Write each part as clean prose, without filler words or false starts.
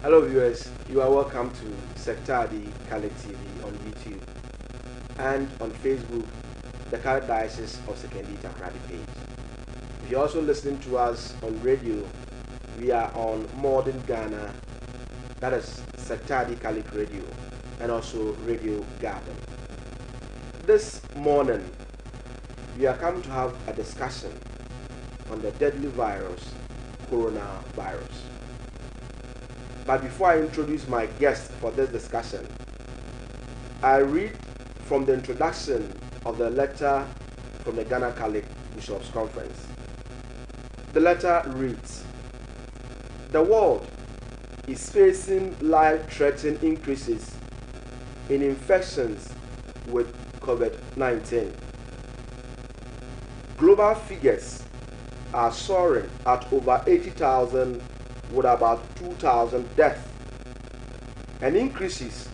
Hello viewers, you are welcome to Sektadi Khalid TV on YouTube and on Facebook, the Khalid Diocese of Sekendi Takrady page. If you're also listening to us on radio, we are on Modern Ghana, that is Sektadi Khalid Radio, and also Radio Garden. This morning, we are coming to have a discussion on the deadly virus, coronavirus. But before I introduce my guest for this discussion, I read from the introduction of the letter from the Ghana Catholic Bishops' Conference. The letter reads, "The world is facing life-threatening increases in infections with COVID-19. Global figures are soaring at over 80,000 with about 2,000 deaths, and increases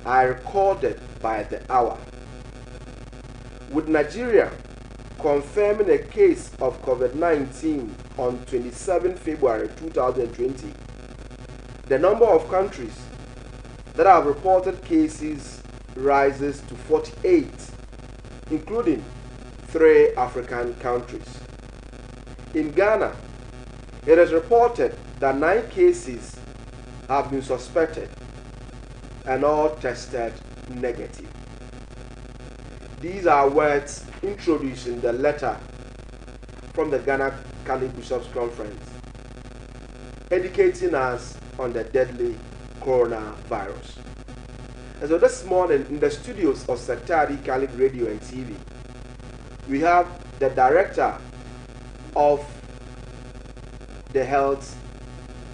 are recorded by the hour. With Nigeria confirming a case of COVID-19 on 27 February 2020, the number of countries that have reported cases rises to 48, including 3 African countries. In Ghana, it is reported that 9 cases have been suspected and all tested negative." These are words introducing the letter from the Ghana Catholic Bishops' Conference, educating us on the deadly coronavirus. And so this morning in the studios of Sektadi Catholic Radio and TV, we have the director of the Health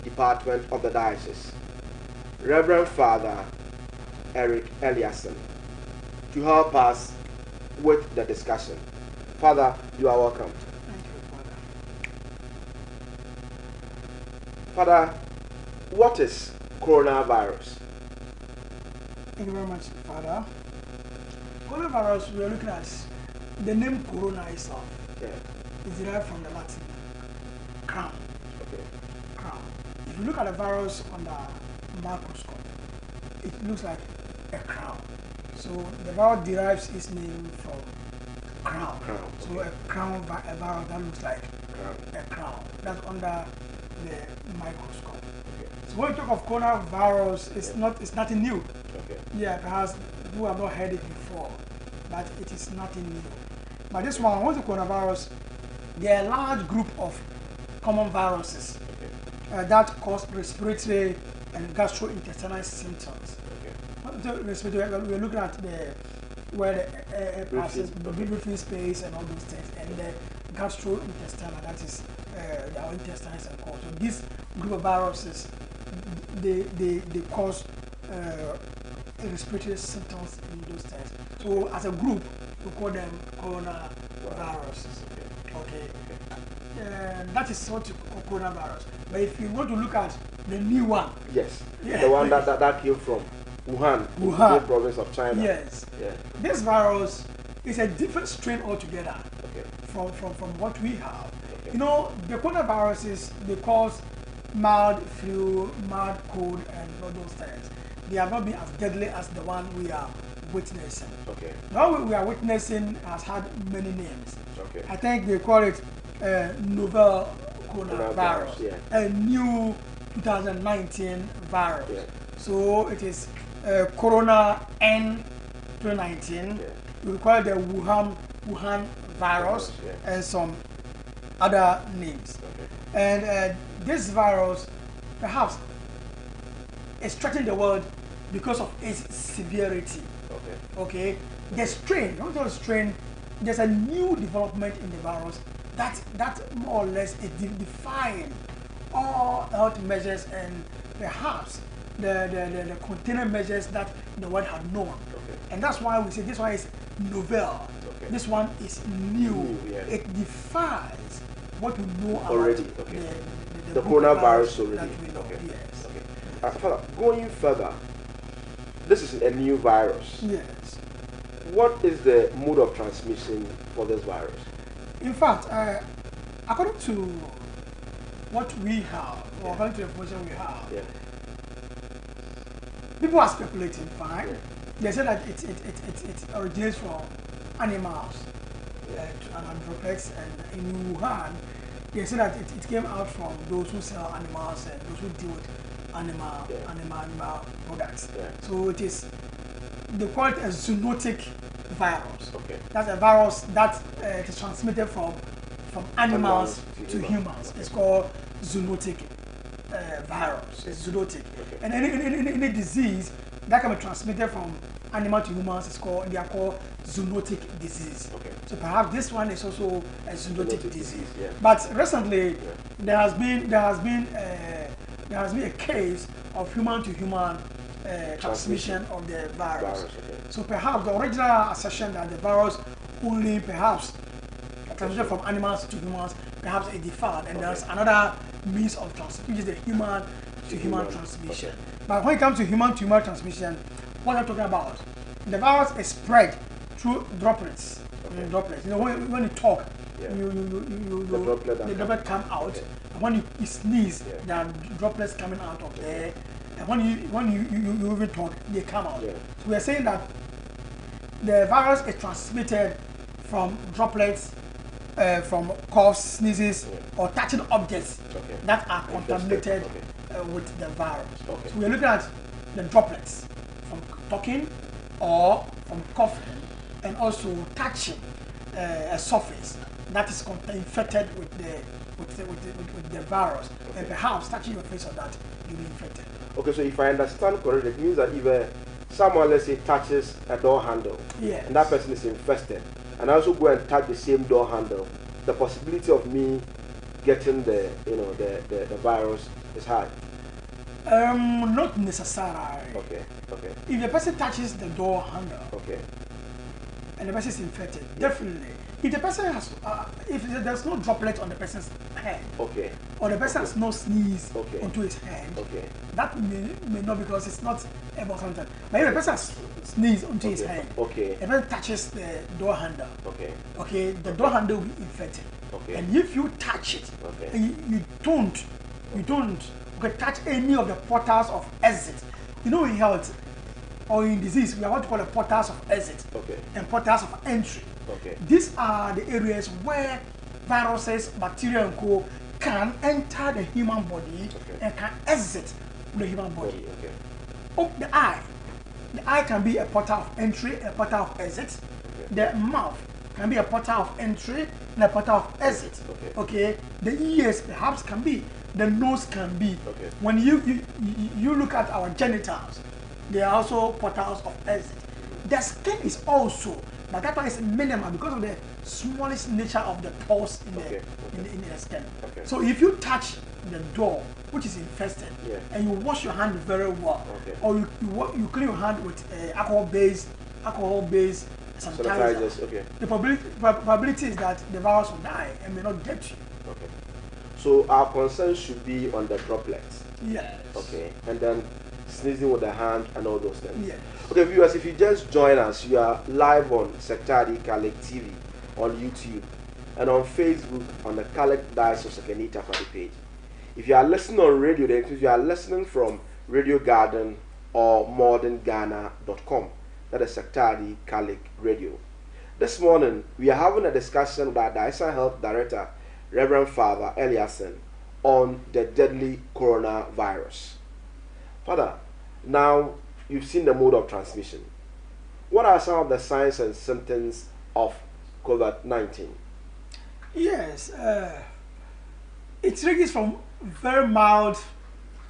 Department of the Diocese, Reverend Father Eric Eliasson, to help us with the discussion. Father, you are welcome. Thank you, Father. Father, what is coronavirus? Thank you very much, Father. Coronavirus, we are looking at the name corona itself. Okay. Is derived from the Latin crown. Okay. Crown. If you look at the virus under microscope, it looks like a crown. So the virus derives its name from crown. So okay. a virus that looks like Crown. a crown. That's under the microscope. Okay. So when we talk of coronavirus, it's nothing new. Okay. Yeah, perhaps you have not heard it before, but it is nothing new. But this one, what's the coronavirus? There are a large group of common viruses that cause respiratory and gastrointestinal symptoms. We're looking at where the air passes, the breathing space and all those things, and the gastrointestinal, that is our intestines and core. So this group of viruses, they cause respiratory symptoms in those things. So as a group, we call them coronaviruses. Okay. That is what you call coronavirus. But if you want to look at the new one, Yes. Yeah. The one that came from Wuhan, Wuhan. the province of China. yes, Yeah. this virus is a different strain altogether Okay. from what we have. Okay. You know, the coronaviruses, they cause mild flu, mild cold, and all those things. They have not been as deadly as the one we are witnessing. Okay. Now we are witnessing has had many names. Okay. I think they call it novel coronavirus, Yeah. a new 2019 virus. Yeah. So it is Corona N 2019. Yeah. We call it the Wuhan virus, Yeah. and some other names. Okay. And this virus, perhaps, is threatening the world because of its severity. Okay. Okay, the strain, not just strain, there's a new development in the virus that more or less is defying all health measures and perhaps the container measures that the world had known. Okay. And that's why we say this one is novel. Okay. This one is new. New, yeah. It defies what we know Already, about okay. the The coronavirus already. that we know. Okay. Yes. Okay. Father, going further, this is a new virus. Yes. What is the mode of transmission for this virus? In fact, according to what we have, or according to the information we have, Yeah. people are speculating, fine. They say that it originates from animals, and droplets, and in Wuhan, they say that it came out from those who sell animals and those who deal with animal products. So it is, they call it a zoonotic virus. Okay. That's a virus that it is transmitted from animals to humans. It's called zoonotic virus. It's zoonotic. Okay. And any disease that can be transmitted from animal to humans they are called zoonotic disease. Okay. So perhaps this one is also a zoonotic disease. Yeah. But recently there has been a case of human to human transmission of the virus. Okay. So perhaps the original assertion that the virus only perhaps transmitted from animals to humans, perhaps it differed, and there's another means of transmission, which is the human to human transmission. Okay. But when it comes to human transmission, what I'm talking about, the virus is spread through droplets. Okay. Droplets. You know, when you talk, the droplet come out. Okay. And when you sneeze, there are droplets coming out of there. And when you even talk, they come out. Yeah. So we are saying that the virus is transmitted from droplets, from coughs, sneezes, or touching objects that are contaminated with the virus. Okay. So we are looking at the droplets from talking or from coughing, and also touching a surface that is infected with the virus, and perhaps touching your face or that you'll be infected. Okay, so if I understand correctly, it means that if someone, let's say, touches a door handle, and that person is infested, and I also go and touch the same door handle, the possibility of me getting the virus is high. Not necessarily. Okay. If the person touches the door handle, and the person is infected, definitely. If the person has, if there's no droplet on the person's hand, or the person has no sneeze onto his hand, that may not, because it's not able to contact. But if the person has sneeze onto his hand, the person touches the door handle, the door handle will be infected. And if you touch it, and you don't touch any of the portals of exit. You know, in health or in disease, we are what we call the portals of exit and portals of entry. These are the areas where viruses, bacteria, and co can enter the human body and can exit the human body. The eye can be a portal of entry and a portal of exit. The mouth can be a portal of entry and a portal of exit. The ears perhaps can be. The nose can be. When you look at our genitals, they are also portals of exit. The skin is also, but that one is minimal because of the smallest nature of the pores in the skin. So if you touch the door, which is infested, and you wash your hand very well, or you clean your hand with alcohol-based sanitizer, the probability is that the virus will die and may not get you. So our concern should be on the droplets. Yes. And then sneezing with the hand and all those things. Yes. Okay, viewers, if you just join us, you are live on Sektadi Catholic TV on YouTube and on Facebook on the Catholic Diocese of Sekondi Takoradi page. If you are listening on radio, then if you are listening from Radio Garden or modernghana.com, that is Sektadi Catholic Radio. This morning, we are having a discussion with our Diocese Health Director, Reverend Father Eliason, on the deadly coronavirus. Father, now you've seen the mode of transmission. What are some of the signs and symptoms of COVID-19? Yes, it ranges from very mild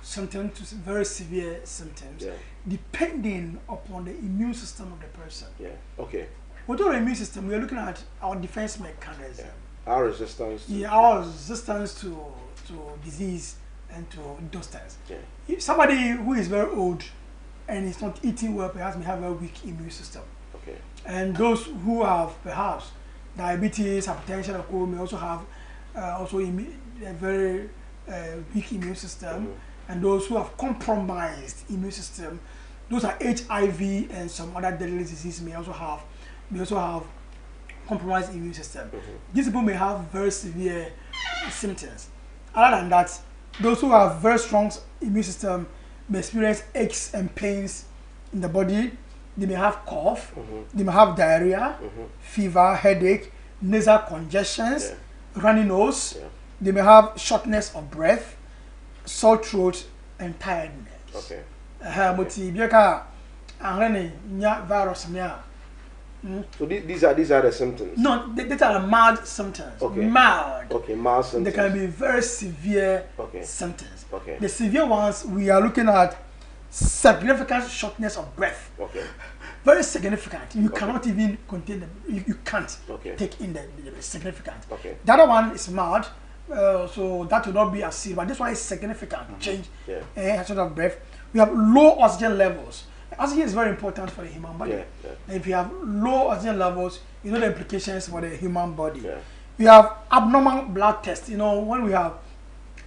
symptoms to very severe symptoms, depending upon the immune system of the person. With our immune system, we are looking at our defense mechanism. Our resistance. Our resistance to disease and to those things. If somebody who is very old and is not eating well, perhaps may have a weak immune system. And those who have perhaps diabetes, hypertension, or co may also have a very weak immune system. And those who have compromised immune system, those are HIV and some other deadly diseases may also have compromised immune system. These people may have very severe symptoms. Other than that, those who have very strong immune system may experience aches and pains in the body. They may have cough. They may have diarrhea, fever, headache, nasal congestions, runny nose. They may have shortness of breath, sore throat, and tiredness. Okay. Virus. So these are the symptoms. No, these are mild symptoms. Okay. Mild. Okay, mild symptoms. They can be very severe Okay. symptoms. Okay. The severe ones, we are looking at significant shortness of breath. Okay. Very significant. You cannot even contain them. You can't take in the significant. Okay. The other one is mild, so that will not be as severe. But this one is significant change shortness of breath. We have low oxygen levels. Oxygen is very important for the human body. And if you have low oxygen levels, you know the implications for the human body. We have abnormal blood tests. You know, when we have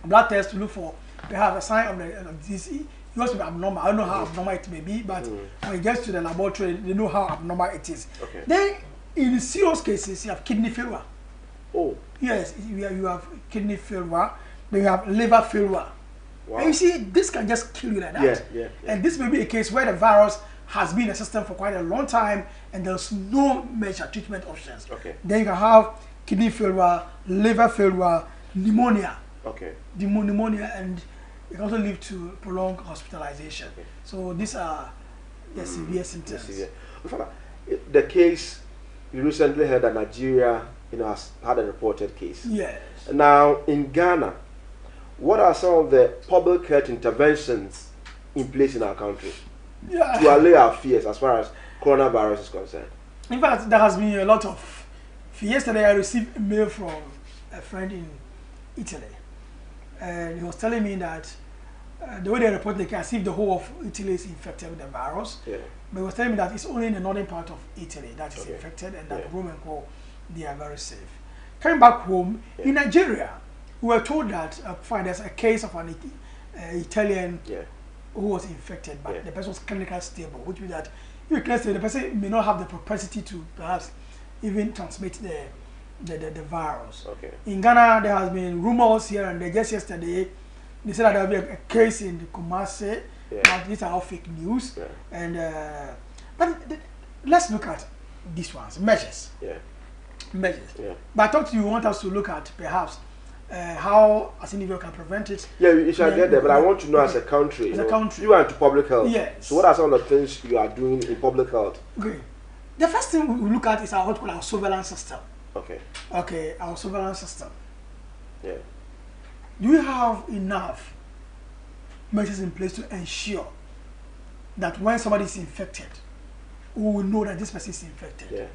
blood tests to look for, they have a sign of the disease. It must be abnormal. I don't know how abnormal it may be, but when it gets to the laboratory, they know how abnormal it is. Then, in serious cases, you have kidney failure. Oh. Yes, you have kidney failure. Then you have liver failure. Wow. And you see, this can just kill you like that. And this may be a case where the virus has been in the system for quite a long time, and there's no major treatment options. Then you can have kidney failure, liver failure, pneumonia. Pneumonia, and it can also lead to prolonged hospitalization. So these are the severe symptoms. The case you recently heard that Nigeria, has had a reported case. Yes. Now in Ghana, what are some of the public health interventions in place in our country to allay our fears as far as coronavirus is concerned? In fact, there has been a lot of. Yesterday, I received a mail from a friend in Italy, and he was telling me that the way they report the case, as if the whole of Italy is infected with the virus. But he was telling me that it's only in the northern part of Italy that is infected, and that Rome and Co, they are very safe. Coming back home, in Nigeria, we were told that there's a case of an Italian who was infected, but the person was clinically stable, which means that if the person may not have the propensity to perhaps even transmit the virus. In Ghana, there has been rumors here and there. Just yesterday, they said that there will be a case in the Kumasi. But these are all fake news. And but let's look at these ones, measures. Measures. But I thought you want us to look at perhaps how as an individual can prevent it. You shall get there, but I want to know as a country. You are into public health. So what are some of the things you are doing in public health? The first thing we look at is what we call our surveillance system. Our surveillance system. Do we have enough measures in place to ensure that when somebody is infected, we will know that this person is infected?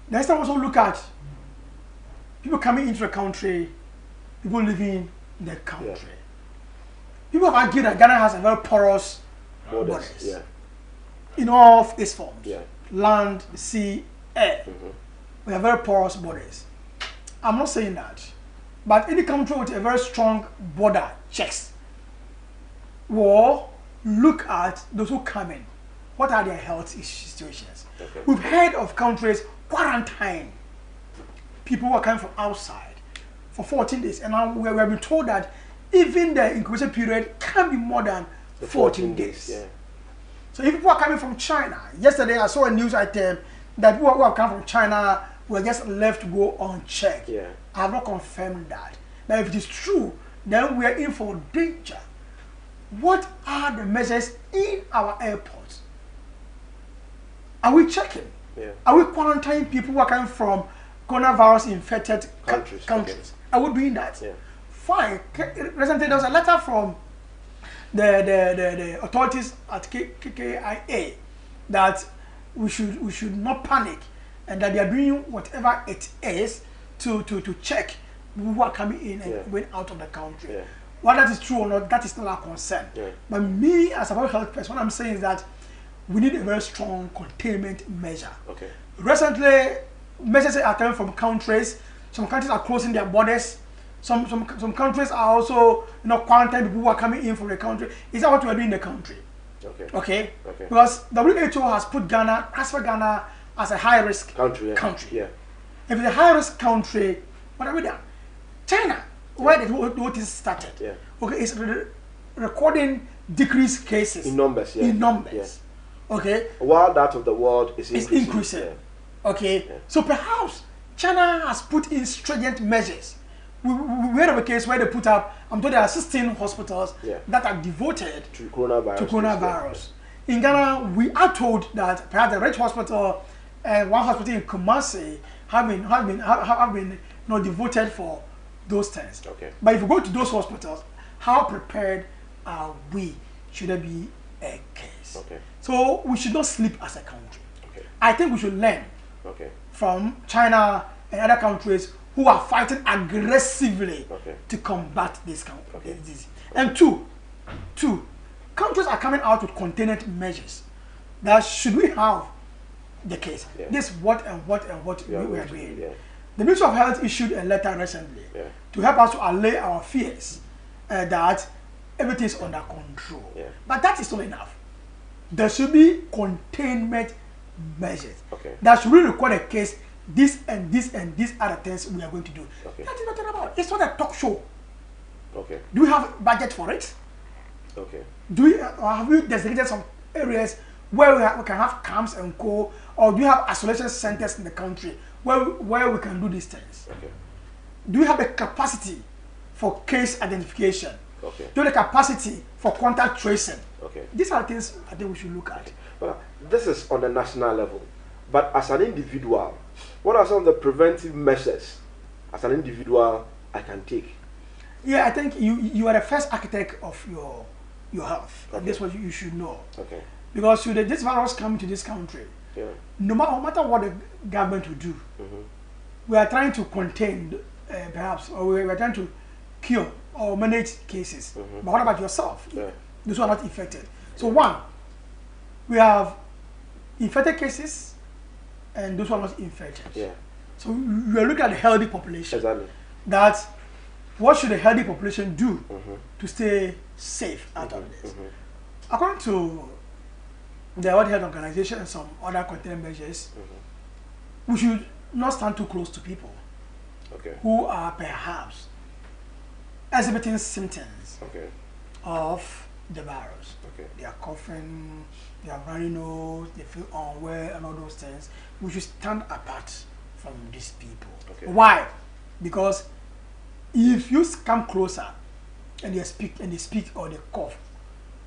Next time, also look at people coming into the country, people living in the country. People have argued that Ghana has a very porous borders in all its forms. Land, sea, air. We have very porous borders. I'm not saying that, but any country with a very strong border checks will look at those who come in. What are their health situations? We've heard of countries quarantine people who are coming from outside for 14 days, and now we have been told that even the incubation period can be more than 14 days. So if people are coming from China, yesterday I saw a news item that people who have come from China were just left to go unchecked. I have not confirmed that. Now if it is true, then we are in for danger. What are the measures in our airports? Are we checking? Are we quarantining people who are coming from coronavirus infected countries? Are we doing that? Fine. Recently there was a letter from the authorities at KKIA that we should not panic, and that they are doing whatever it is to check who are coming in and going out of the country. Whether that is true or not, that is not our concern. But me as a public health person, what I'm saying is that we need a very strong containment measure. Recently, measures are coming from countries. Some countries are closing their borders. Some countries are also quarantining people who are coming in from the country. Is that what we are doing in the country? Because WHO has put Ghana, classified Ghana as a high risk country. If it's a high risk country, what have we done? China, where the notice started, it's recording decrease cases in numbers. Yeah. In numbers. Yeah. Okay. While that of the world is increasing. Yeah. Okay. Yeah. So perhaps China has put in stringent measures. We heard of a case where they put up, I'm told there are 16 hospitals that are devoted to coronavirus. Yeah. In Ghana, we are told that perhaps the Rich Hospital and one hospital in Kumasi have been devoted for those things. Okay. But if you go to those hospitals, how prepared are we? Should there be a case? Okay. So we should not sleep as a country. Okay. I think we should learn from China and other countries who are fighting aggressively to combat this disease. And two, countries are coming out with containment measures. That should we have the case, this what we are doing. Yeah. The Ministry of Health issued a letter recently to help us to allay our fears that everything is under control. Yeah. But that is not enough. There should be containment measures. That should really require a case. This and this and these other things we are going to do. That is not about. It's not a talk show. Okay. Do we have budget for it? Okay. Have we designated some areas where we can have camps and co, or do you have isolation centers in the country where we can do these things? Okay. Do we have the capacity for case identification? Okay. Do we have the capacity for contact tracing? Okay. These are things I think we should look at. Well, this is on the national level, but as an individual, what are some of the preventive measures as an individual I can take? Yeah, I think you are the first architect of your health. And that's what you should know. Okay. Because should this virus come into this country, no matter what the government will do, we are trying to contain, perhaps, or we are trying to cure or manage cases. But what about yourself? Those who are not infected. So one, we have infected cases and those who are not infected. Yeah. So we are looking at the healthy population. Exactly. That what should the healthy population do to stay safe out of this? According to the World Health Organization and some other containment measures, we should not stand too close to people who are perhaps exhibiting symptoms of the virus. They are coughing, they are runny nose, they feel unwell and all those things. We should stand apart from these people. Why? Because if you come closer and they speak or they cough,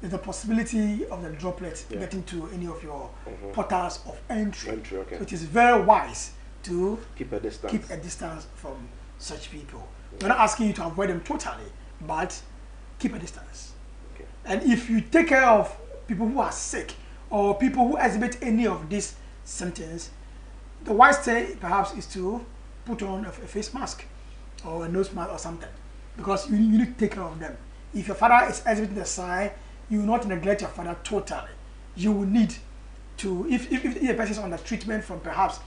there's a possibility of the droplets getting to any of your portals of entry. So it is very wise to keep a distance from such people. We're not asking you to avoid them totally, but keep a distance. And if you take care of people who are sick or people who exhibit any of these symptoms, the wise thing perhaps is to put on a face mask or a nose mask or something, because you need to take care of them. If your father is exhibiting the sign, you will not neglect your father totally. You will need to, if a person is under treatment from perhaps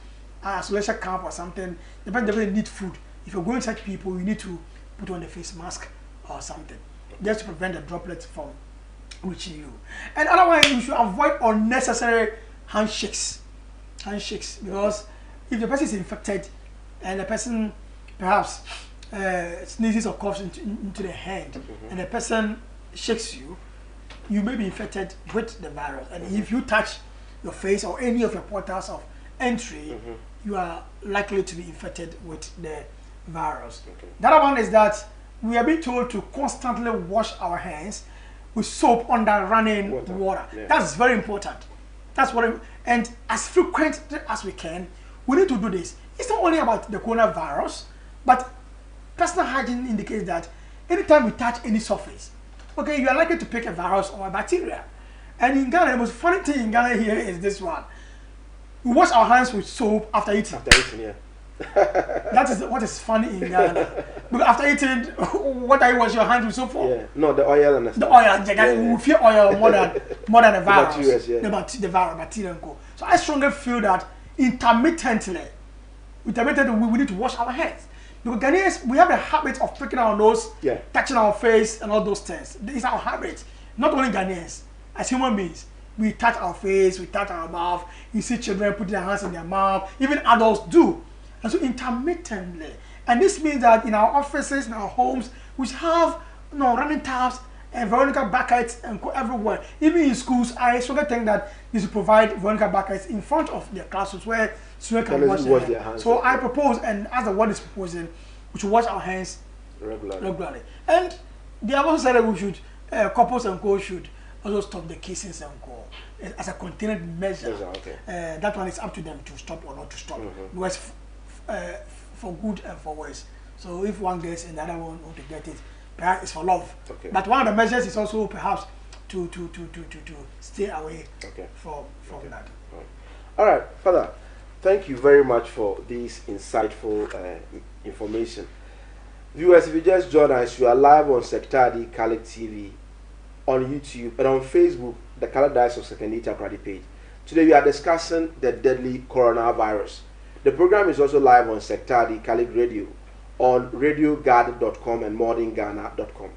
an isolation camp or something, the person doesn't need food. If you're going to such people, you need to put on a face mask or something, just to prevent the droplets from reaching you. And otherwise, you should avoid unnecessary handshakes, because if the person is infected and the person perhaps sneezes or coughs into the hand, and the person shakes you, you may be infected with the virus. And if you touch your face or any of your portals of entry, you are likely to be infected with the virus. The other one is that we are being told to constantly wash our hands with soap under running water. That's very important. That's what and as frequent as we can, we need to do this. It's not only about the coronavirus, but personal hygiene indicates that anytime we touch any surface, you are likely to pick a virus or a bacteria. And in Ghana, the most funny thing in Ghana here is this one. We wash our hands with soap after eating. That is what is funny in Ghana. Because after eating, what are you washing your hands with soap for? No, the oil and the oil. We fear oil more than the virus. The bacteria. So I strongly feel that intermittently, we need to wash our hands. Because Ghanaians, we have the habit of picking our nose, touching our face, and all those things. It's our habit. Not only Ghanaians, as human beings, we touch our face, we touch our mouth. You see children putting their hands in their mouth. Even adults do. And so intermittently. And this means that in our offices, in our homes, we have running taps and Veronica buckets and go everywhere. Even in schools, I strongly think that you should provide Veronica buckets in front of their classrooms where students can wash their hands. So I propose, and as the word is proposing, we should wash our hands regularly. And they have also said that we should, couples and co should also stop the kissings and co as a contained measure. That one is up to them to stop or not to stop. Because for good and for worse. So if one gets and the other one wants to get it, perhaps it's for love. But one of the measures is also perhaps to stay away from that. All right, Father, thank you very much for this insightful information. Viewers, if you just joined us, you are live on Sectadi Catholic TV, on YouTube, and on Facebook, the Catholic Diocese of Sekondi Takoradi page. Today we are discussing the deadly coronavirus. The program is also live on Sectadi Catholic Radio, on RadioGuard.com and ModernGhana.com.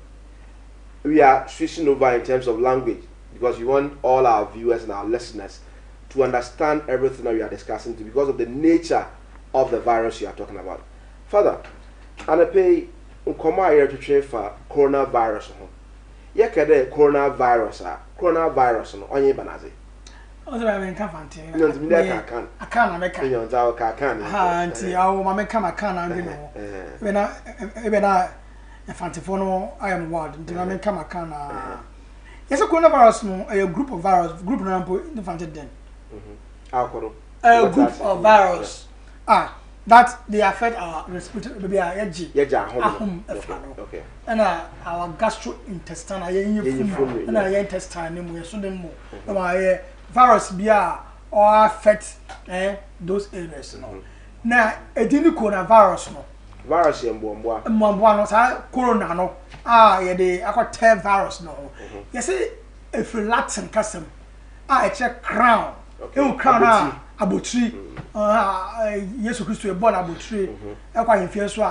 We are switching over in terms of language because we want all our viewers and our listeners to understand everything that we are discussing because of the nature of the virus you are talking about. Father, anape nkoma ayer to train for coronavirus ho. Ye kede coronavirus no onye banaze. Ozo ba men ka fante. No ntimi dey kan. Aka na meka. Nyo nza ka kan. Ha nti awo ma meka maka na ndi no. Ebe na fante fo no I am word. Nti ma meka maka na. Yes, coronavirus no a group of virus group na mpo fante den. Akoro. A group of virus. That they affect our respiratory maybe our okay. And our gastrointestinal and our intestine so them virus be or affect those areas now a coronavirus no virus mbo no sa corona no the aqua virus no you say if Latin custom e check crown crown abotri Yesu Christo e born abotri e kwa hemfie so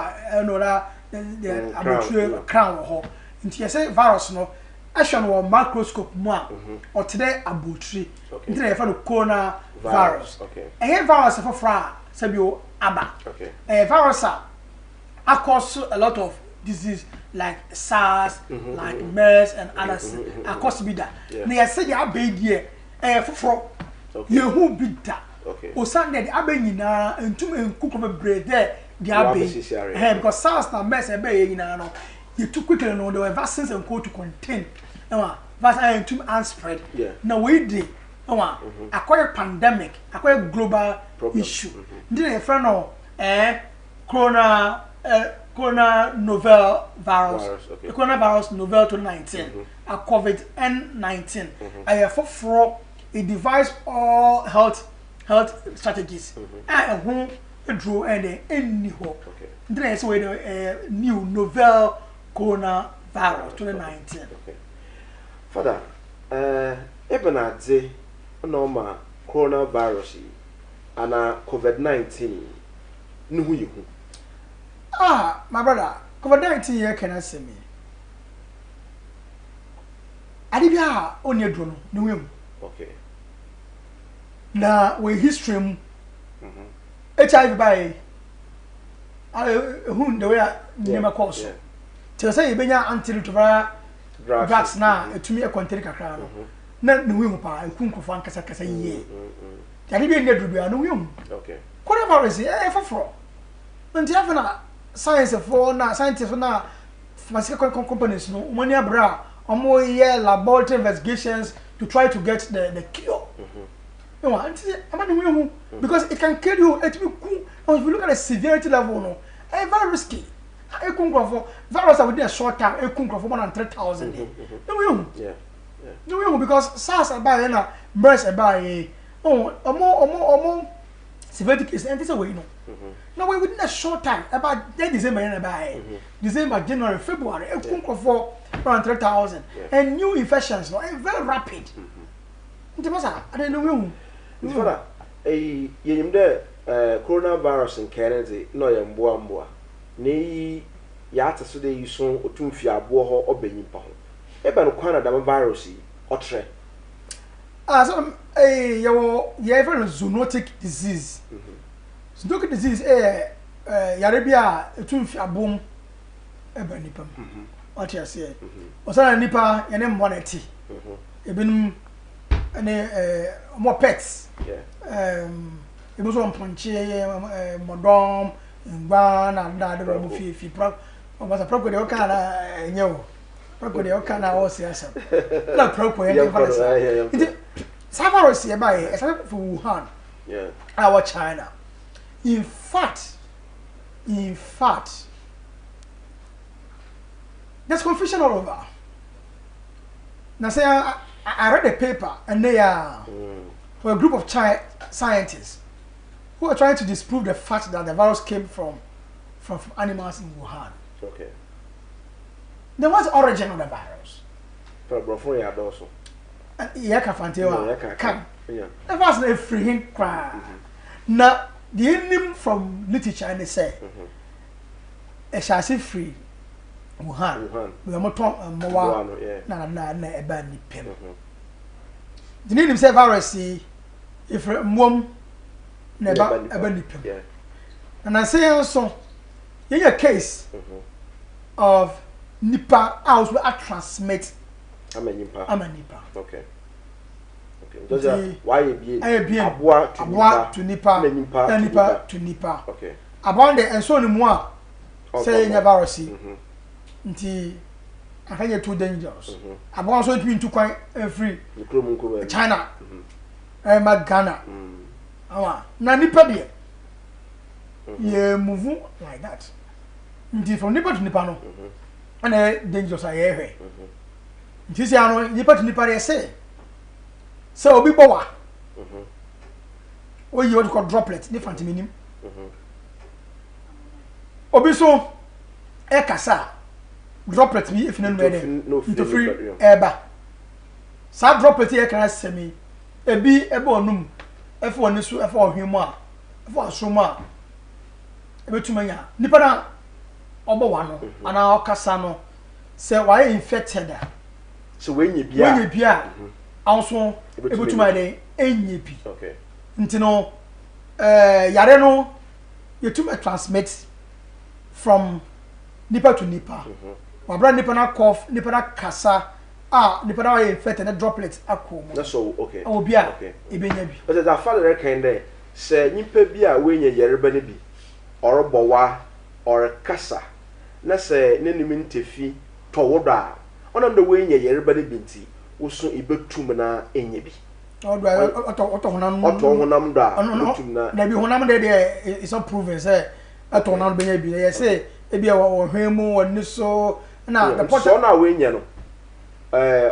no la the abotri crown ho nti ye say virus no ahwe no microscope mu a o tede abotri nti na ye fa no corona virus virus for fra sabio aba virus cause a lot of disease like SARS like MERS and others cause be that na ye say ya be die for yehu bida o Sunday abenyina entum enkuko bebre there because SARS na MERS ebe yina no you too quickly no there were vaccines and co to contain vaccine entum and spread na we dey acquire pandemic acquire global issue ndine friend no corona novel virus coronavirus novel 2019 a COVID-19 for a device all health strategies and who drew and any hope. Then so new novel coronavirus 2019. Father, Ebenadze normal coronavirus and COVID-19 no you. My brother, COVID-19 here can I say me. Adibia onye drone no okay. Na we history HIV by who the way name course to say you benya antiretroviral drugs na etumi e contain kakra no na no we pa enkunkofo ankasa kasa yie tani bi ndru bia no we okay coronavirus foforo nti afena science for na scientists na pharmaceutical companies no money abra omo ye laboratory investigations to try to get the cure. Because it can kill you. If you look at the severity level, no, it's very risky. Virus within a short time, it could for 103,000. No, because SARS about na MERS about more severity case, and this away no. Now within a short time, about December, January, February, it could for 103,000, and new infections, no, very rapid. I don't know. Father, coronavirus in Canada, no yamboa. Ne yata so de yuson otumfi abo ho obenyipa ho. Eba no kwana da virus otre. So you have a zoonotic disease. Zoonotic disease yarebia otumfi abom eba nipam. what you say osana nipa ene moneti ebinum ene more pets ebi so mponche modom ngba na ndade ro fi pro o ba sa pro de o kana enyewo pro de o kana o siasa na pro ye ka sa nti savarus ye ba e sa for Wuhan our China in fact there's confusion all over. Now say I read a paper and they are for a group of scientists who are trying to disprove the fact that the virus came from animals in Wuhan. Okay. Then what's the origin of the virus? Before you also. Yaka fantewa can. The virus is free him cry. Now the name from literature and they say a chassis free Wuhan. We are more na eba ni pem. The name say virus if mom na eba ni pem. And I say so in a case of nipa house we are transmit amanipa. Okay. Does why be abua to nipa to nipa. Okay. About the and so ni mo say in virus nti akanye too dangerous abon so it mean to quite free China Ghana na nipa de ye move like that nti from nipa to nipa no na dangerous aye nti say ano nipa to nipa dey say so obi bowa o yi what called droplet different meaning obi so e kasa droplet bi if no into free eba sa droplet e kan asemi ebi ebe onum efe oni so efe ohwemu a efe asomu a ebetumanya nipa na obo wa no ana okasa no se why infected a so when you bia also ebetuma dey enye bi okay nti no yare no yetuma transmit from nipa to nipa wabra nipa na cough nipa na kasa nipa na infected na droplets akom that's so okay obi a ebenya bi but that father reckon there say nipa bi a wenye yareba ne bi or bowa or kasa na say nenim ntefi towodo a onam de wenye yareba ne bi nti woso ibetum na enye bi oto honam do a ibetum na bi honam de is not proven say ato honam benya bi ye say ebi a wo hwemu woni so na the pot so na wenye no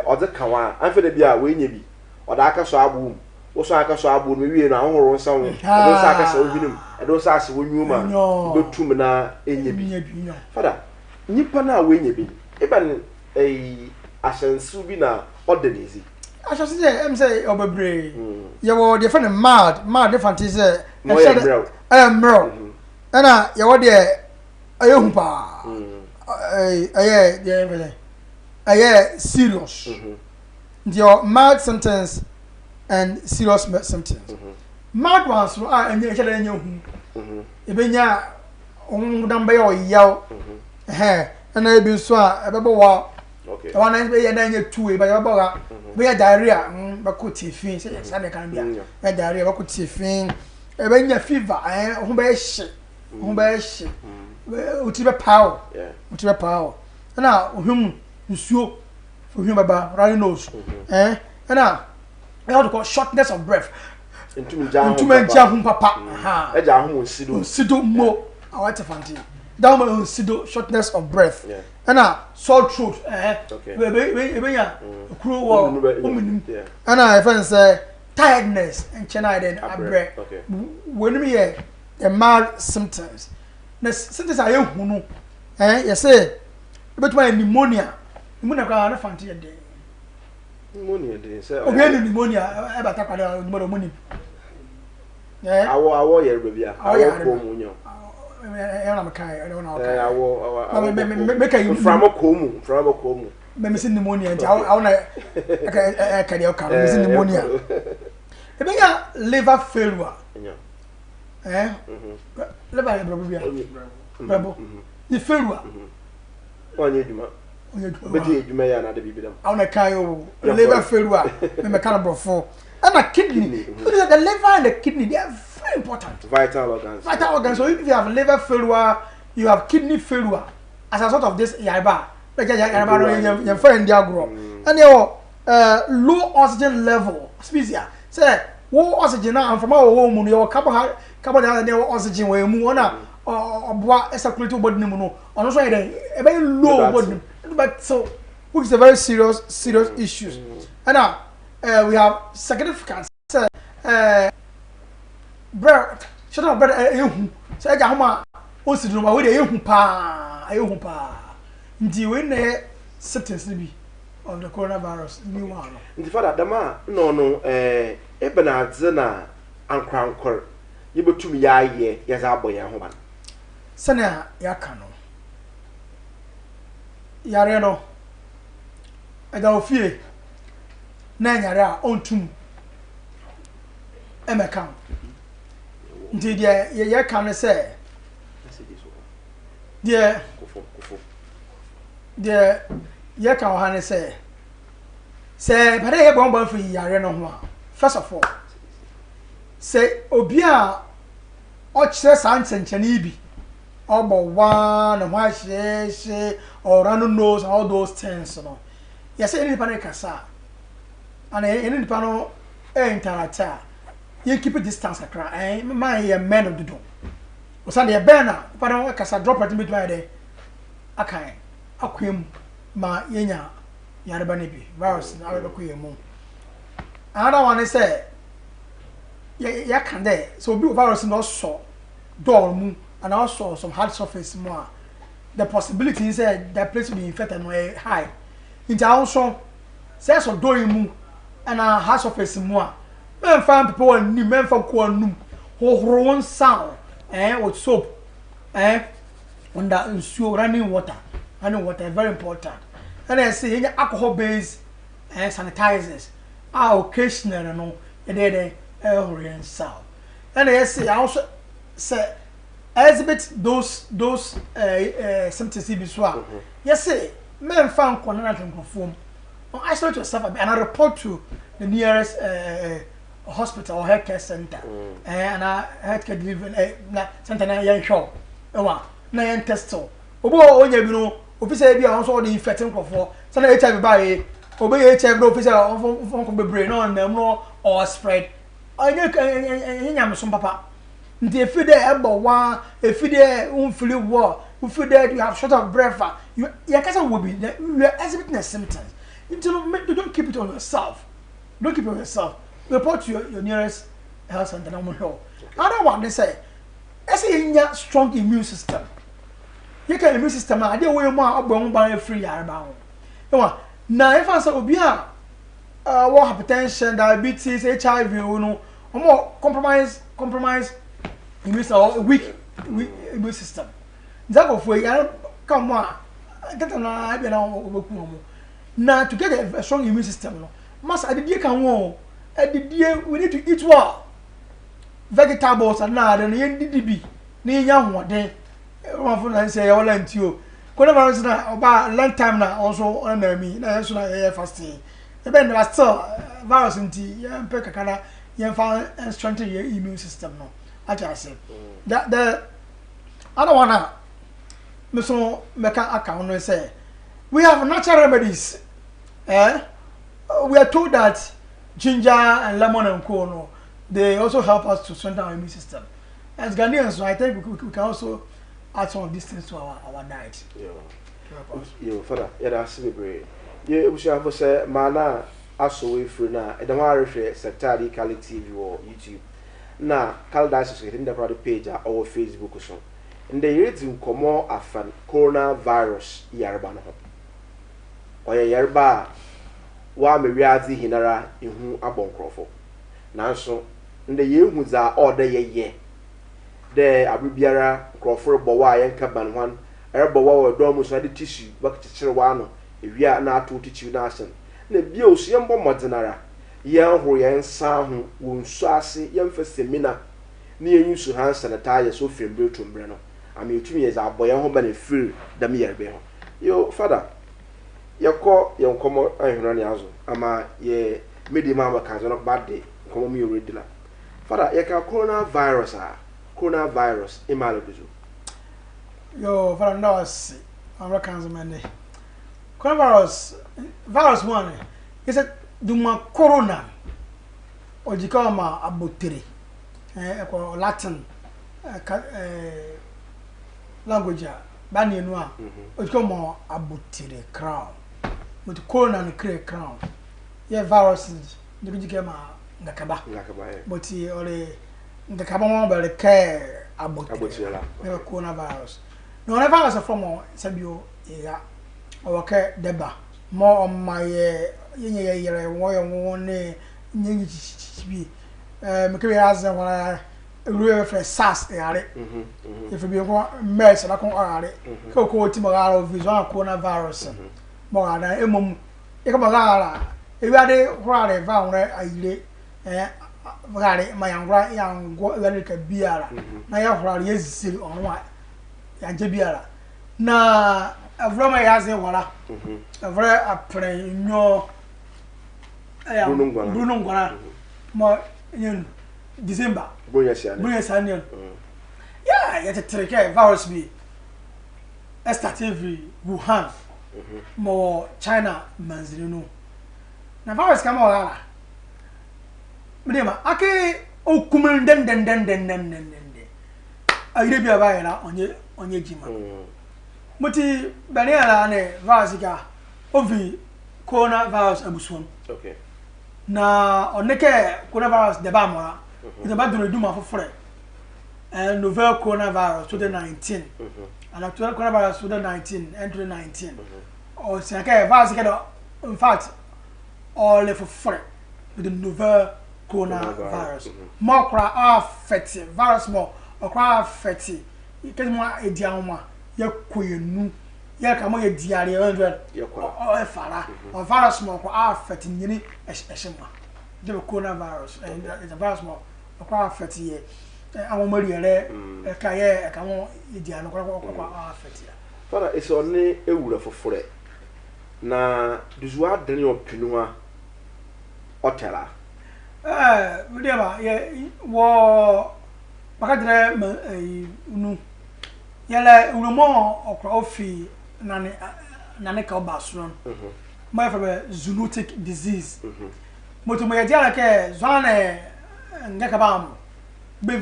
ode kanwa anfe de bi a wenye bi oda aka so abu wo so aka so abu no wie no ahoro nsa wo do so aka so obinim e do so ase wonwuma betum na enye bi fada nipa na wenye bi even asensu bi na ordinary asensu dey say obebre ye wo dey friend mad different is mro ana ye wo dey ayehumpa aye serious your mild symptoms and serious symptoms mild ones anya ehede anya hu ebenya onwudam be oyaw ana ebi so a ebebo wa okay wana be ye na anya two e ba ye boga be diarrhea ba ko tifin say yes na kan bia be diarrhea ba ko tifin ebenya fever ho be hye utibe power utibe power na ohwem nsuo ohwem baba running nose na e how to call shortness of breath intumja hum papa eja hum sido mo awate fanti down my sido shortness of breath na sore throat be ya kuro wo ominim na I find say tiredness and chena den abre when me the mild symptoms na symptoms are you no you say betuma pneumonia ka na fanti ye den pneumonia dey say pneumonia e bata kwada no money awo yer bia awo ko mu nyo na makai I don't know awo make you from ko mu me say pneumonia nti awo na ka dey ka me say pneumonia e be ya liver failure liver bia brabo ni failure onye duma but you may not be them. On a kayo, liver failure, me kind of for. And a kidney. The liver and the kidney, they are very important. Vital organs. Vital organs. So if you have liver failure, you have kidney failure, as a sort of this yarba, like your friend Diagro. And your low oxygen level, species. Say, low oxygen now, and from our home, your carbon oxygen, where you move on. Or what circulatory body no, and also a very low body. But so, which is a very serious issues. And now we have significant bread. Shut up, bread. So I got home. What's the number? We are pa. Indeed, when the symptoms be of the coronavirus, new one. In the father, Dama, no, Ebenard Zena and Crown Court. You but to me, yes, our boy, and woman. Sana yakano yare no eda ofie na nyare a ontum emeka ndi ye kan se de ye kan ha ne se bare ye bomba fu yare no ho a first of all se obi a o kire san chenchene bi obo one and why she or random knows all those things no yes any panic kasa and any pano interacta you keep a distance akra my men of the do o say the banner pano kasa drop it between there akai akwem ma yenya yareba ne bi virus na we ko yemu another one is say ya can there so be virus no so door mu and also some hard surface more. The possibility is that place will be infected and high. Into also says of doing mu and a hard surface more. Men find people and new men for corn who sound with soap on that running water very important. And I say any alcohol based sanitizers are occasionally no they and sound. And I say also say exhibit those symptoms be so. Yes, say men found connected conform. Isolate yourself and I report to the nearest hospital or healthcare center. And healthcare delivery center na yan show. Na yan test. Obo onye bi no officer bi also the infecting conform. So na HIV by obo HIV no officer on ko bebre no or spread. Anya some papa. If you there about one, if you there unfully war, if you there you have short of breath, your cousin will be there. You are exhibiting the symptoms. Don't keep it on yourself. Don't keep it on yourself. Report to your nearest health center. Another one they say, I say in your strong immune system. You can immune system. I did way more about one free about. Now if I say obia, hypertension, diabetes, HIV, you know, or more compromise. Immune system, weak immune system. That of way, come on, get an idea now to get a strong immune system. No, must I did can won. We need to eat well. Vegetables and now then DDB. Near young one day. One for say all and you. Coronavirus now about long time now also under me. That's why I fasting. The band was still virus in tea. Yeah, Pekakana. You find and strengthen your immune system. No. I just say that the other one, Mr. Meka account say we have natural remedies. We are told that ginger and lemon and coal, they also help us to strengthen our immune system. As Ghanaians, so I think we can also add some of these things to our diet. Yeah, father, that's very. Yeah, we should have say mana aso we free na. I don't want to refer Secretary Kali TV or YouTube. Na Caldice in the product page or Facebook so. And they read in common afan coronavirus yarba no. Or yarba wa me wiazi hinara ihu abonkrofo. Nanso nde ye hu za order ye. De abibiara krofo bo wa yenka banwan. Erbo wa do mu so de tissue bakikire wa no. Ewia na ato tissue na asen. Na bia osiyembo modinara. Yan ho yan sa ho wonsu ase yan fa semina na yen su hand sanitizer so fembre to mbre no am yetumi ye za boye ho ba na free dam yerbe ho yo father yɛkɔ yɛn nkɔmɔ ahwena ne azo ama yɛ mede ma ka zo no ba de nkɔmɔ mi already la fada yɛka coronavirus imalo duzo yo fada ndos Americans man coronavirus virus one is a duma corona ojikama abotere ko Latin language bani enu a ojikama abotere crown but corona no create crown yeah viruses ojikama ngakaba but ore ngakaba mo bele ke abotere la coronavirus no never virus from sabio ya oke deba mo my yenye yere wo ne nyenyi bi mekebe azen wala ruwe fe sas yare if bi ko mess la ko are ko ti mo gara visual coronavirus mo gara emom e ko mo gara e wi ade hurare va won ayire hurare ma yangwa yango wale ka biara na ya hurare yeziri onwa ya je biara na avroma yazen wala avre apre nyo Bruno Ngwana mo yen December Bruno Sanian yeah yet treke virus bi start every Wuhan mo China manzini no na virus kama wala mdema ake okumun den ayire bi abayela onye jima muti baniala ne virus ga ovi coronavirus abusuon okay na oneke coronavirus de ba mora de ba duro duma fofore novel coronavirus 2019 and actual coronavirus 2019 and 2019 or say virus ke in fact all the fofore with the novel coronavirus more kra affect virus more okra affect ke mo edianwa yakoyenu ya ka mo ye diare 100 o fara o virus mo ko affect nyini ehema the coronavirus and the virus mo ko affect ye awon mari ere ka ye ka mo ye diare ko affect ya fara eso ne ewura fofore na duzuwa dani opinua otela we dey ba ye wo bakadre unu yele urumo okra ofi nane ka obasron my for zoonotic disease moto mo yediala ke zwane ngaka bam be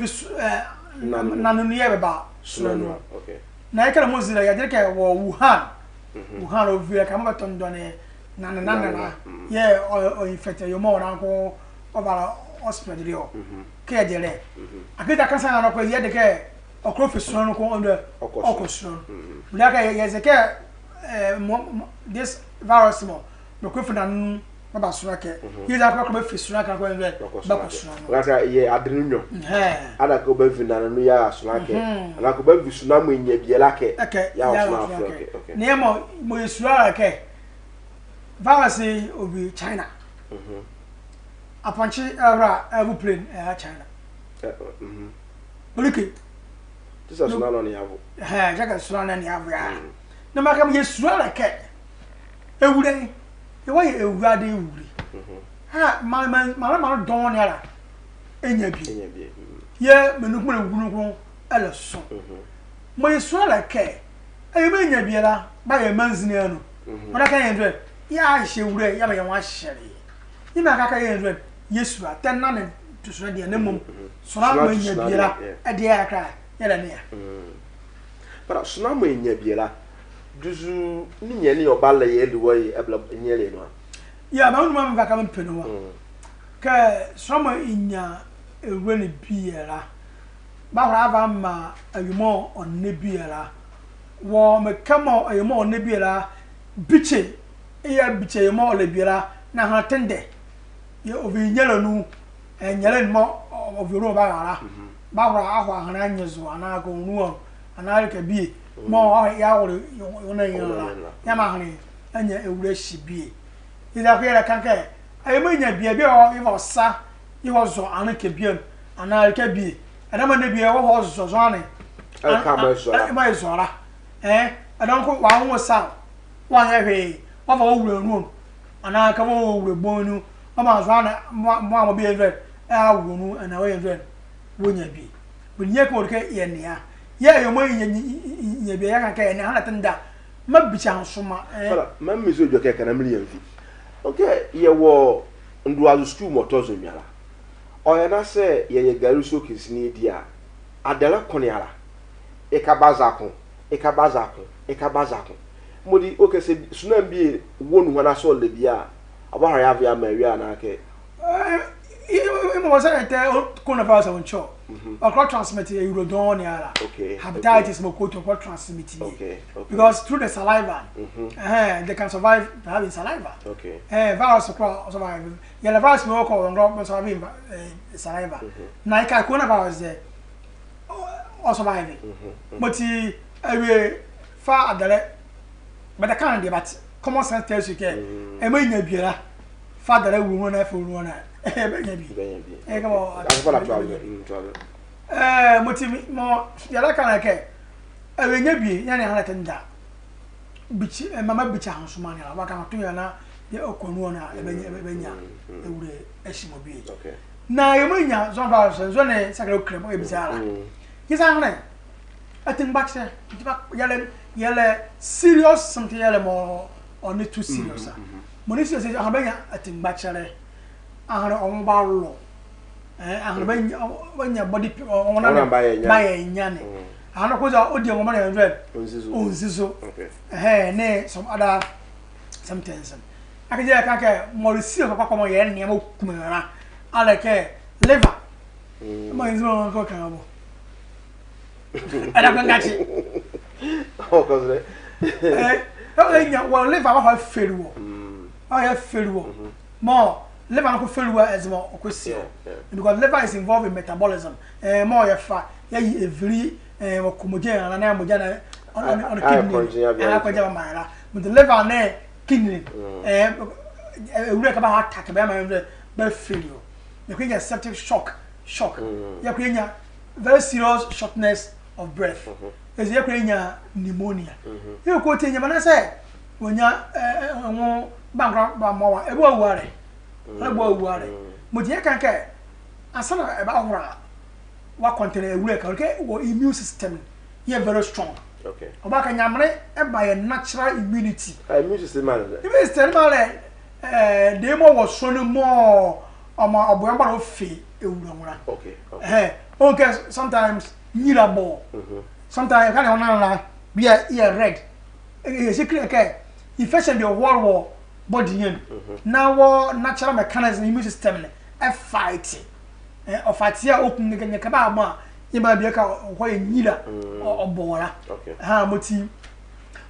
nanu ye beba suno okay na ekele mo zira yedire ke wo Wuhan ovia ka mo tondo ne nana ye o infected yo mo na ko obara hospital dio ke yedire akita kansa na ko yede ke okrofisun no ko onde okosun blaka yezeke this virus mo okrofinan na basura ke yiza ko be fisura ka ko onde bakosun laka ye adrenunyo ada ko be finana no ya asura ke ala ko be fisuna mo nya biela ke ya asura okay ne mo yesura ke virus obi China apanchi era airplane China Olike this is not on the avo jaka sura ni avo ya na maka me sura la ke ewure e wa ewura de ewure ha ma don ya la enya bi ye menukun ewurukun ele so mo sura la ke e me enya bi la ba ye manzini anu ona ka ye ndre ya hye ewure ya ba ye wa hyere ni maka ka ye ndre yesura tenna ne tusura de ne mum sura ma enya bi la e de ya ka yala ne para sunamo enya biela duzu ni nyene obala ye liwo ye ebla nyele no ya ma numa mva ka mpeno wa ka sunamo enya ewe ne biela ba ra ba ma ayumo onne biela wo me kama ayumo onne biela biche ya biche ayumo ole biela na ha tende ye ovi nyela nu enyele mo oviro ba gara bawra ahwa hana nyezo ana ko nuo ana ka bi mo ya wore ona yela ya ma hane anya ewure hibie ida ko yela kanka ayemanya bia bi o iwo sa iwo zo ana ka bia ana ka bi ana ma na bia wo ho zo zo ane ka ma zo ma zo ra adon ko wa wo sa wa ya hwe Papa will room, and I come over with Bonu, Mamma, Mamma be a dread, I will and away and dread. Wouldn't you be? When you could get in here, your money in be a can and I think that maybe chance from my mammy, so you can a million feet. Okay, you were and was 2 motors in Yala. Or I say, ye Garuso is near dear. Adela Coniala. Ekabazako, Ekabazako. Modi, okay, say, soon be one when I saw Libya. About her Avia Maria and Ake. It was a coronavirus on show. Or cross transmitted Eurodonia. Okay. Hepatitis Mokoto cross transmitting. Okay. Because through the saliva, they can survive having saliva. Okay. Virus across survive. Yellow virus will call and drop surviving saliva. Nike coronavirus there. Or surviving. But he far at but I can't give that. Common sense tells you can. And when you be father, I will run after one. Motive more, Yala can I care. I will never be any other that. Bitch, and Mamma Bitch House money. I can't do now. The Okonona, Ebenya, the Eshimobi. Okay. Now, you mean, Zonvars and Zone Sacro Crem, Ebizala. He's angry. I think back there, yellow, serious, something more or not too serious. Monisha says, I think back there. On barrel, and when your body on buy a yanny. I don't know audio woman and read on Zizo, nay, some other sometimes. I can get Mauricio Papa and Yamo Kumara. I like liver. Mine's no cockable. I don't got it. Oh, well, live I have failure. I have failure. More. Liver no failure as more question because liver is involved in metabolism. More your fat, every comogen and amogena on the kidney. And I can have my but the liver and kidney. We about attack about my failure. You can get septic shock. You can very serious shortness of breath. Is you can pneumonia. You go to your man say when you bankrupt by more, it will worry. I will worry. But you can't care. I saw about what contain a work, okay, or immune system. You are very strong. Okay. About can you by a natural immunity? Immune system, man. If it's terrible, demo was showing more on my abnormal fee. Okay. Okay, sometimes need a ball. Sometimes I can't be a ear red. It's okay. Infection the world war. Body in now natural mechanism immune system a fight or fight here open again kabama you might be a why neither or bora ha moti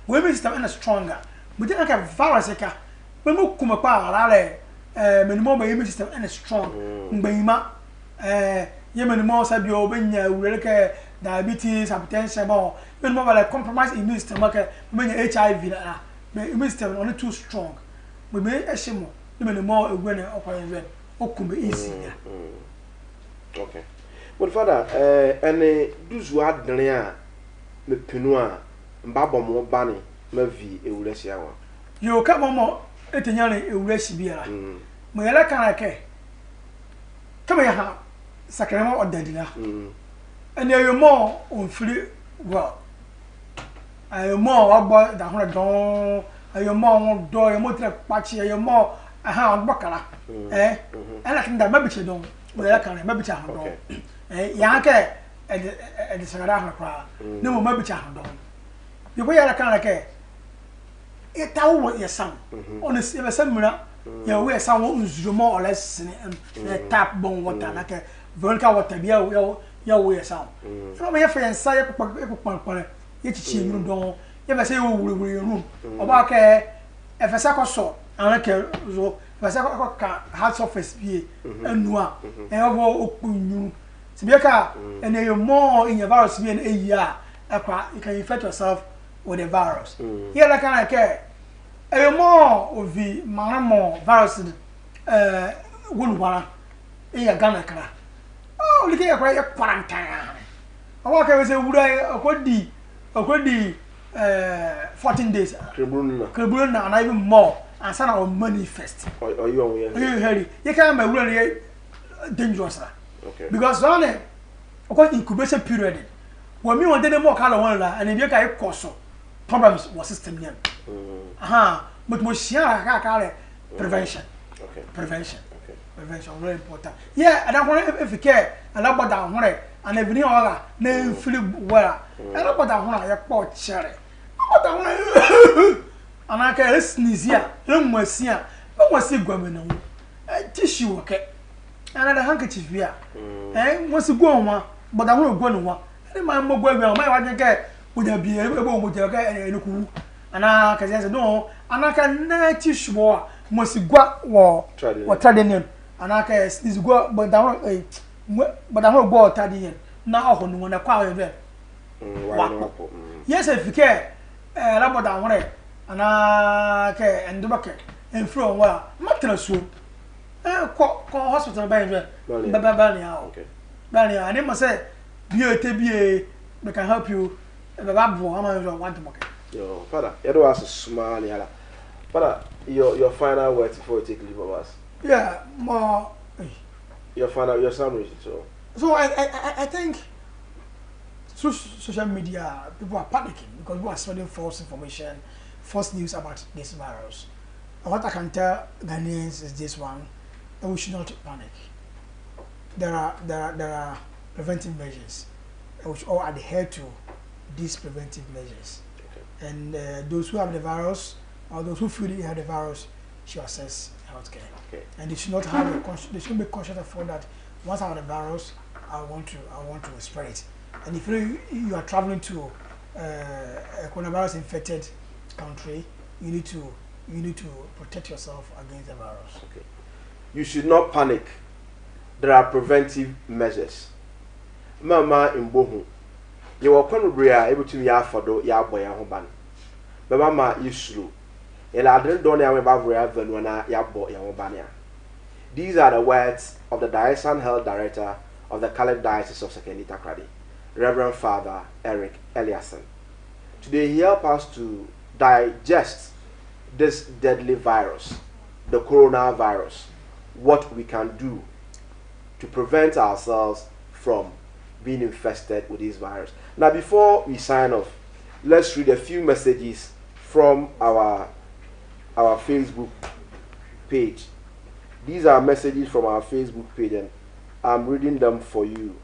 we immune system is stronger but then like a virus when we come up minimum immune system is strong mbayima ye minimum sabi obenya we diabetes hypertension more minimum like compromise immune system like HIV the immune system only too strong. We may assume the more a winner of our open easy. Okay. But father, and those who had the me Pinua, Babamo Bunny, Murphy, a Ulesia. You come on more, it's a young Ulesibia. My can I care. Come here, Sacrament or Dadina. And there you more on free well. I am more about the 100 dollars. Ayo more do ayo mo tre pachi ayo more aha ogbakara ela kinda mabiche don we ela kan mabiche ha don ya ke e sagara ha kwa ne mo mabiche ha don you go ela kan ke e tawo wo yesam honest e be samira ya we yesam wo nzuro mo or less tap bon water na ke volcanic water bia ya we yesam so me ya fe nsa ya papa ye chichi mi don you say you will room. About if a second saw, and like a hard surface be and noir, and open you. Sibiaka, and then you're more in your virus being a year, you can infect yourself with the virus. Here, like I care. A more of the more virus, wouldn't want a gun. Oh, look at your quarantine. I walk away say, would I, a good 14 days. Kribruna. And even more. And some our money first. Or you on here? You can't be really dangerous. Okay. Because on it, of course, incubation period. When me want more color one and if you can cause problems was system here. But we share prevention. Okay. Prevention. Okay. Prevention very important. Yeah, and I want if you care and about that one and if you know name feel well. And about that one I pot cherry. About that one and I can sneeze here. No more see no more see government. Tissue okay. And the handkerchief here. Once you go on, but I want to go on one. And my mobile, my wife get would be able to get any cool. And I can say no, and I can tissue war must go war or tradition. And I can sneeze go, but I want go tradition. Now when I call it. Yes, if you care, about that one, and I care and do bucket and throw well, mattress room. Call hospital by Bania. Okay. Bania, and they must say, BA, we can help you. The lab want to market. Yo, Father, you don't ask a small yala. Father, your final words before you take leave of us. Yeah, more. Your summary. So I think social media people are panicking because people are spreading false information, false news about this virus. And what I can tell Ghanaians is this one: that we should not panic. There are preventive measures, and we should all adhere to these preventive measures. Okay. And those who have the virus or those who feel they have the virus should access healthcare. Okay. And they should not have they should be conscious of that. Once I have the virus, I want to spread it. And if you are traveling to a coronavirus infected country, you need to protect yourself against the virus. Okay. You should not panic. There are preventive measures. Mama in Bohu. You are conbria able to ya fodo ya boy ya hoban. Mama issue. Eladrin don't ya bavria venuana ya boy ya hobania. These are the words of the Diocesan Health Director of the Catholic Diocese of Sekondi Takoradi, Reverend Father Eric Eliasson. Today he helps us to digest this deadly virus, the coronavirus, what we can do to prevent ourselves from being infested with this virus. Now, before we sign off, let's read a few messages from our Facebook page. These are messages from our Facebook page, and I'm reading them for you.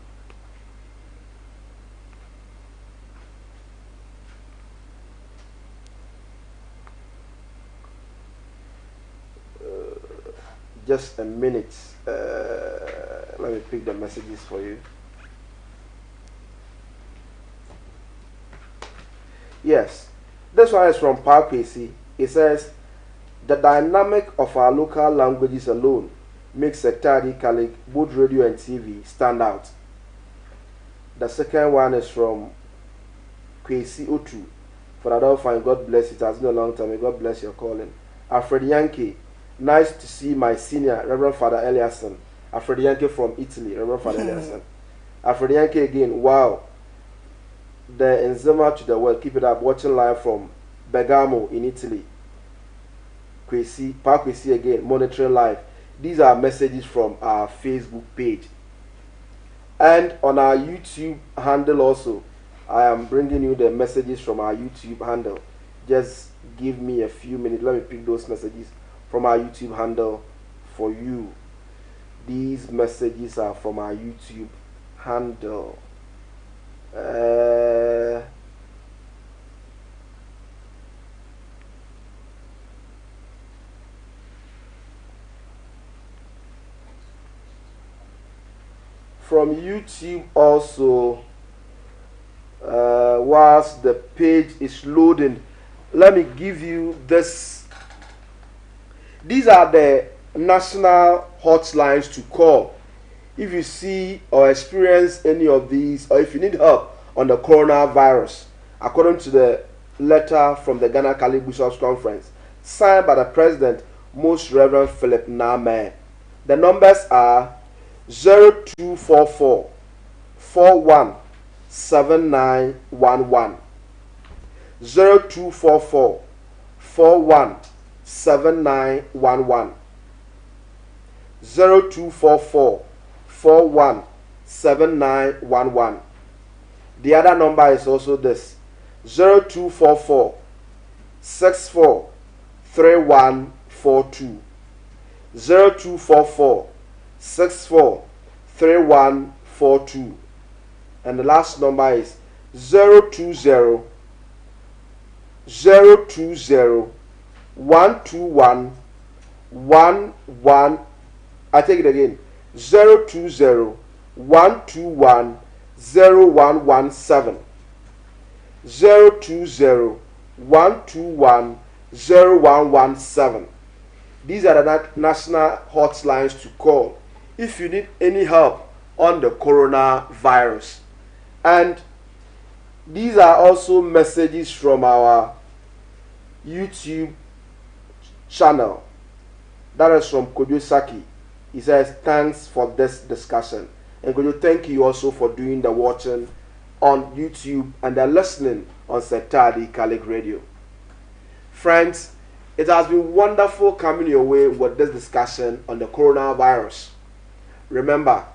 Just a minute. Let me pick the messages for you. Yes, this one is from Park PC. It says, the dynamic of our local languages alone makes Sektari Catholic, both radio and TV, stand out. The second one is from Kwesi Otu. For that, I'll find God bless it. It has been a long time. May God bless your calling. Alfred Yankee. Nice to see my senior, Reverend Father Eliasson. Alfred Yankee from Italy, Reverend Father Eliasson. Alfred Yankee again, wow. The Enzema to the world, keep it up. Watching live from Bergamo in Italy. Kwesi, Park Kwesi again, monitoring live. These are messages from our Facebook page. And on our YouTube handle also, I am bringing you the messages from our YouTube handle. Just give me a few minutes. Let me pick those messages from our YouTube handle for you. These messages are from our YouTube handle. From YouTube also, whilst the page is loading, let me give you this. These are the national hotlines to call if you see or experience any of these, or if you need help on the coronavirus, according to the letter from the Ghana Catholic Bishops Conference signed by the President, Most Reverend Philip Name. The numbers are 0244 417911, 0244 417911. 0244 417911. The other number is also this: 0244 64 3142. 0244 64 3142. And the last number is 020 121 11. I take it again: 020 121 0117. 020 121 0117. These are the national hotlines to call if you need any help on the coronavirus. And these are also messages from our YouTube channel. That is from Kojo Saki. He says, thanks for this discussion. And Kojo, thank you also for doing the watching on YouTube and the listening on Sektadi Catholic Radio. Friends, it has been wonderful coming your way with this discussion on the coronavirus. Remember,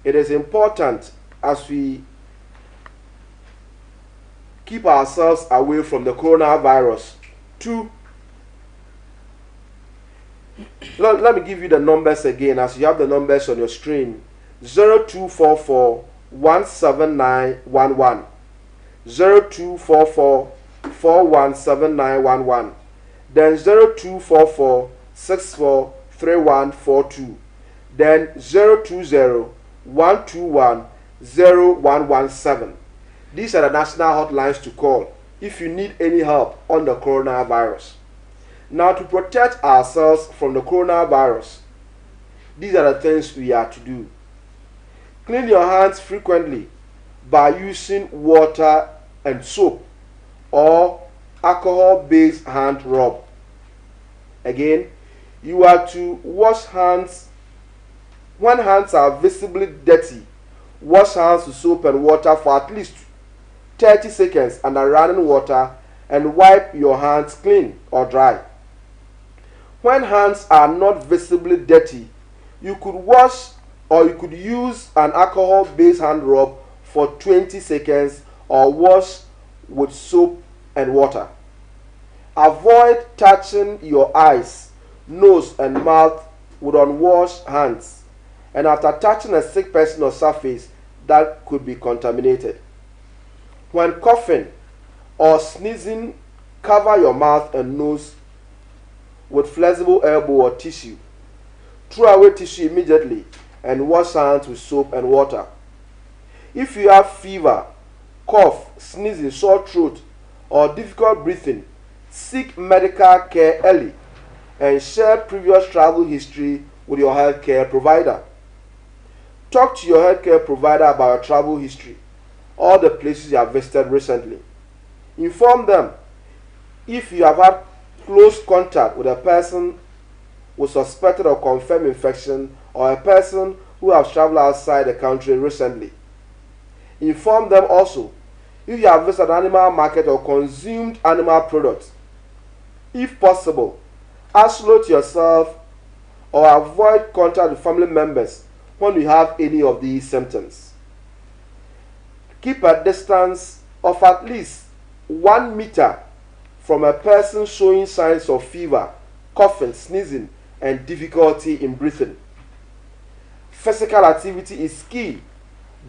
it is important as we keep ourselves away from the coronavirus to let me give you the numbers again, as you have the numbers on your screen: 0244 17911, 0244 417911, then 0244 64 3142, then 020 121 0117. These are the national hotlines to call if you need any help on the coronavirus. Now, to protect ourselves from the coronavirus, these are the things we are to do. Clean your hands frequently by using water and soap or alcohol-based hand rub. Again, you are to wash hands when hands are visibly dirty. Wash hands with soap and water for at least 30 seconds under running water and wipe your hands clean or dry. When hands are not visibly dirty, you could wash or you could use an alcohol-based hand rub for 20 seconds or wash with soap and water. Avoid touching your eyes, nose, and mouth with unwashed hands, and after touching a sick person or surface that could be contaminated. When coughing or sneezing, cover your mouth and nose with flexible elbow or tissue. Throw away tissue immediately and wash hands with soap and water. If you have fever, cough, sneezing, sore throat, or difficult breathing, seek medical care early and share previous travel history with your healthcare provider. Talk to your healthcare provider about your travel history, all the places you have visited recently. Inform them if you have had close contact with a person with suspected or confirmed infection or a person who has traveled outside the country recently. Inform them also if you have visited an animal market or consumed animal products. If possible, isolate yourself or avoid contact with family members when you have any of these symptoms. Keep a distance of at least 1 meter from a person showing signs of fever, coughing, sneezing, and difficulty in breathing. Physical activity is key.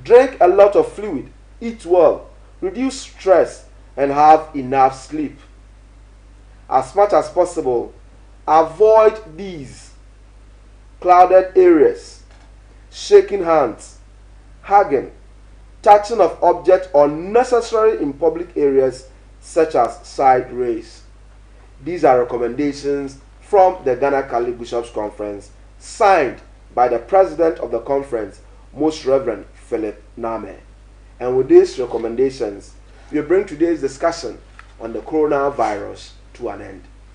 Drink a lot of fluid, eat well, reduce stress, and have enough sleep. As much as possible, avoid these: crowded areas, shaking hands, hugging, touching of objects unnecessary in public areas such as side rays. These are recommendations from the Ghana Catholic Bishops' Conference, signed by the President of the Conference, Most Reverend Philip Name. And with these recommendations, we bring today's discussion on the coronavirus to an end.